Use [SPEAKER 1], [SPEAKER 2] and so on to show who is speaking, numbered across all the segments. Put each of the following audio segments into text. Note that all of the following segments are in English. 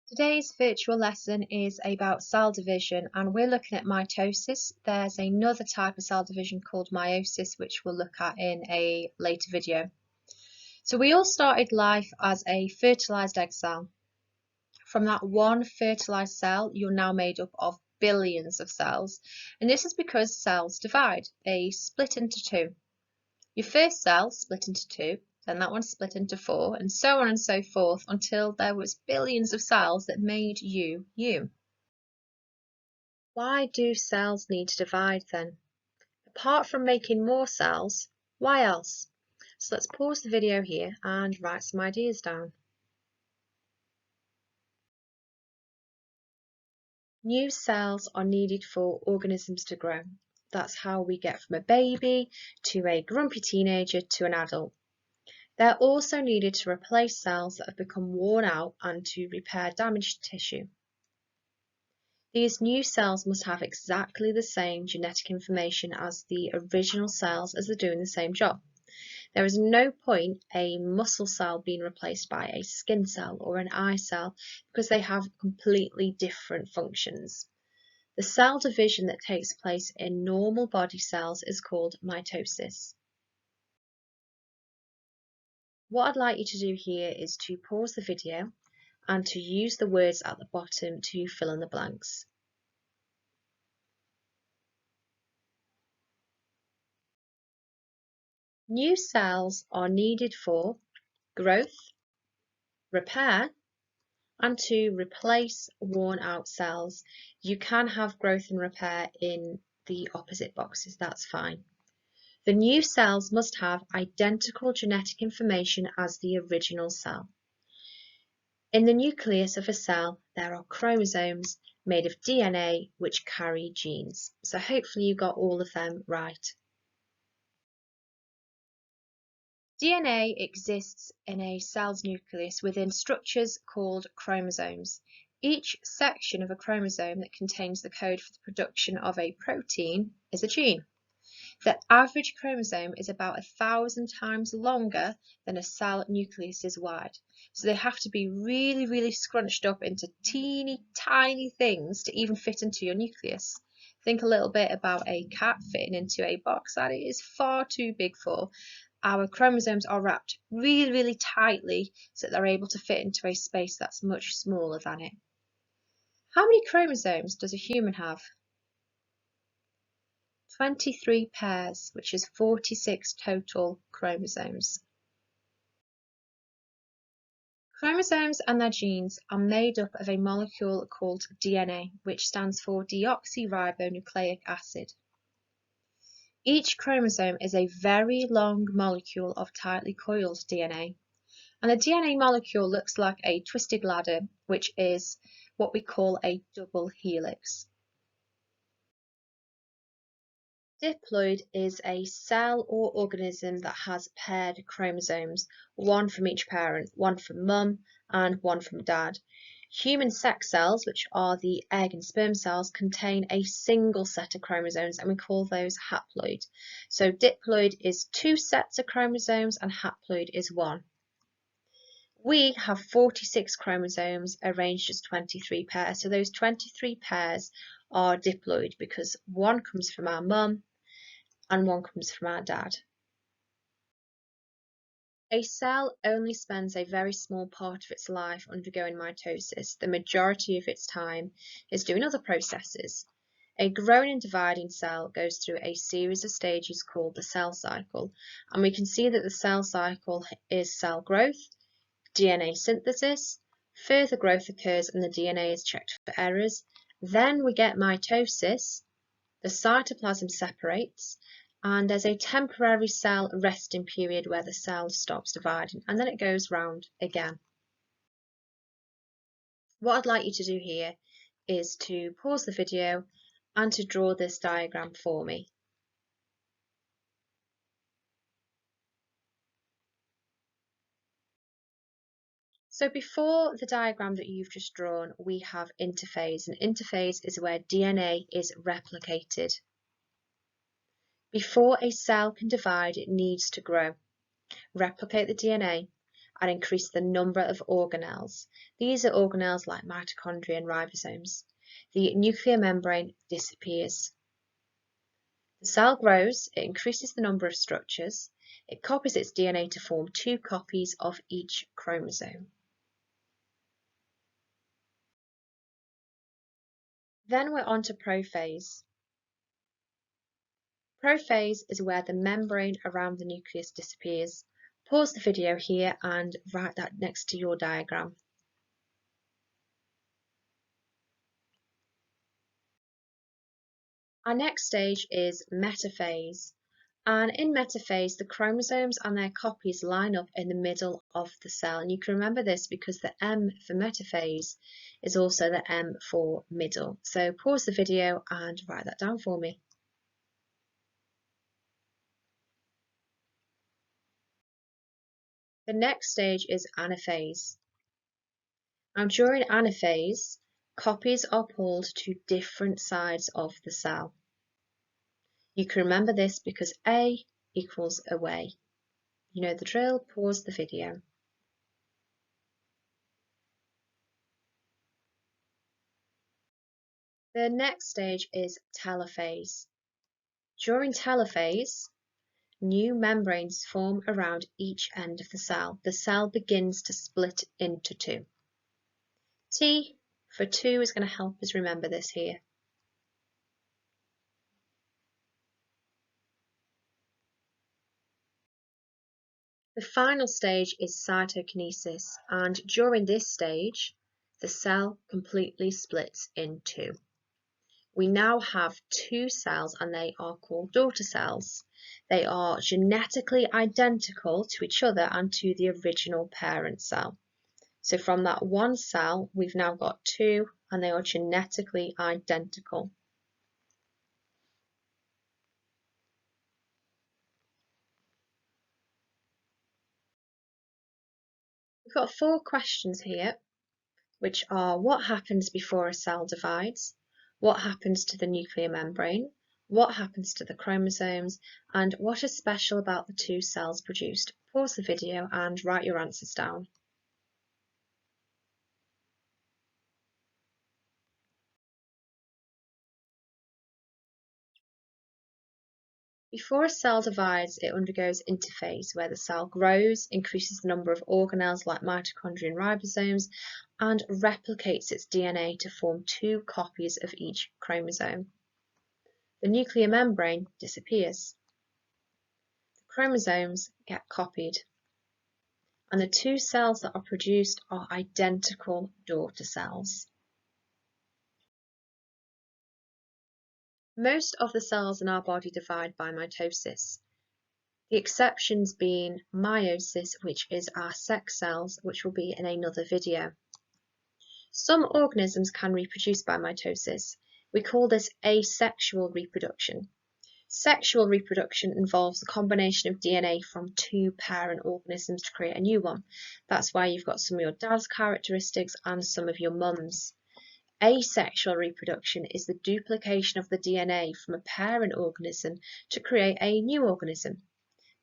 [SPEAKER 1] Today's virtual lesson is about cell division and we're looking at mitosis. There's another type of cell division called meiosis, which we'll look at in a later video. So we all started life as a fertilized egg cell. From that one fertilized cell, you're now made up of billions of cells. And this is because cells divide. They split into two. Your first cell split into two, then that one split into four, and so on and so forth until there was billions of cells that made you, you. Why do cells need to divide then? Apart from making more cells, why else? So let's pause the video here and write some ideas down. New cells are needed for organisms to grow. That's how we get from a baby to a grumpy teenager to an adult. They're also needed to replace cells that have become worn out and to repair damaged tissue. These new cells must have exactly the same genetic information as the original cells as they're doing the same job. There is no point a muscle cell being replaced by a skin cell or an eye cell because they have completely different functions. The cell division that takes place in normal body cells is called mitosis. What I'd like you to do here is to pause the video and to use the words at the bottom to fill in the blanks. New cells are needed for growth, repair, and to replace worn out cells. You can have growth and repair in the opposite boxes, that's fine. The new cells must have identical genetic information as the original cell. In the nucleus of a cell, there are chromosomes made of DNA which carry genes. So hopefully you got all of them right. DNA exists in a cell's nucleus within structures called chromosomes. Each section of a chromosome that contains the code for the production of a protein is a gene. The average chromosome is about 1,000 times longer than a cell nucleus is wide. So they have to be really, really scrunched up into teeny tiny things to even fit into your nucleus. Think a little bit about a cat fitting into a box that it is far too big for. Our chromosomes are wrapped really, really tightly so that they're able to fit into a space that's much smaller than it. How many chromosomes does a human have? 23 pairs, which is 46 total chromosomes. Chromosomes and their genes are made up of a molecule called DNA, which stands for deoxyribonucleic acid. Each chromosome is a very long molecule of tightly coiled DNA. And the DNA molecule looks like a twisted ladder, which is what we call a double helix. Diploid is a cell or organism that has paired chromosomes, one from each parent, one from mum and one from dad. Human sex cells, which are the egg and sperm cells, contain a single set of chromosomes and we call those haploid. So diploid is 2 sets of chromosomes and haploid is 1. We have 46 chromosomes arranged as 23 pairs. So those 23 pairs are diploid because one comes from our mum and one comes from our dad. A cell only spends a very small part of its life undergoing mitosis. The majority of its time is doing other processes. A growing and dividing cell goes through a series of stages called the cell cycle, and we can see that the cell cycle is cell growth, DNA synthesis, further growth occurs and the DNA is checked for errors. Then we get mitosis, the cytoplasm separates, and there's a temporary cell resting period where the cell stops dividing and then it goes round again. What I'd like you to do here is to pause the video and to draw this diagram for me. So before the diagram that you've just drawn, we have interphase. An interphase is where DNA is replicated. Before a cell can divide, it needs to grow, replicate the DNA, and increase the number of organelles. These are organelles like mitochondria and ribosomes. The nuclear membrane disappears. The cell grows, it increases the number of structures, it copies its DNA to form 2 copies of each chromosome. Then we're on to prophase. Prophase is where the membrane around the nucleus disappears. Pause the video here and write that next to your diagram. Our next stage is metaphase. And in metaphase, the chromosomes and their copies line up in the middle of the cell. And you can remember this because the M for metaphase is also the M for middle. So pause the video and write that down for me. The next stage is anaphase. Now during anaphase, copies are pulled to different sides of the cell. You can remember this because A equals away. You know the drill, pause the video. The next stage is telophase. During telophase, new membranes form around each end of the cell. The cell begins to split into 2. T for 2 is going to help us remember this here. The final stage is cytokinesis, and during this stage, the cell completely splits in 2. We now have 2 cells and they are called daughter cells. They are genetically identical to each other and to the original parent cell. So from that one cell, we've now got 2 and they are genetically identical. We've got 4 questions here, which are what happens before a cell divides, what happens to the nuclear membrane, what happens to the chromosomes, and what is special about the 2 cells produced. Pause the video and write your answers down. Before a cell divides, it undergoes interphase, where the cell grows, increases the number of organelles like mitochondria and ribosomes, and replicates its DNA to form 2 copies of each chromosome. The nuclear membrane disappears. The chromosomes get copied. And the 2 cells that are produced are identical daughter cells. Most of the cells in our body divide by mitosis. The exceptions being meiosis, which is our sex cells, which will be in another video. Some organisms can reproduce by mitosis. We call this asexual reproduction. Sexual reproduction involves the combination of DNA from 2 parent organisms to create a new one. That's why you've got some of your dad's characteristics and some of your mum's. Asexual reproduction is the duplication of the DNA from a parent organism to create a new organism.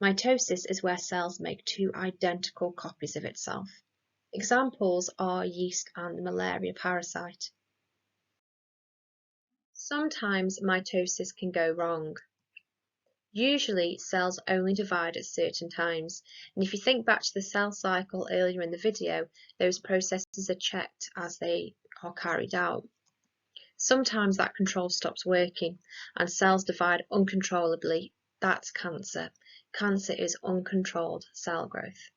[SPEAKER 1] Mitosis is where cells make 2 identical copies of itself. Examples are yeast and the malaria parasite. Sometimes mitosis can go wrong. Usually cells only divide at certain times, and if you think back to the cell cycle earlier in the video, those processes are checked as they are carried out. Sometimes that control stops working and cells divide uncontrollably. That's cancer. Cancer is uncontrolled cell growth.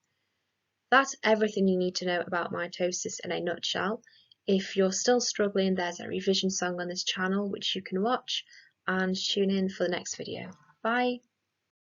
[SPEAKER 1] That's everything you need to know about mitosis in a nutshell. If you're still struggling, there's a revision song on this channel which you can watch, and tune in for the next video. Bye!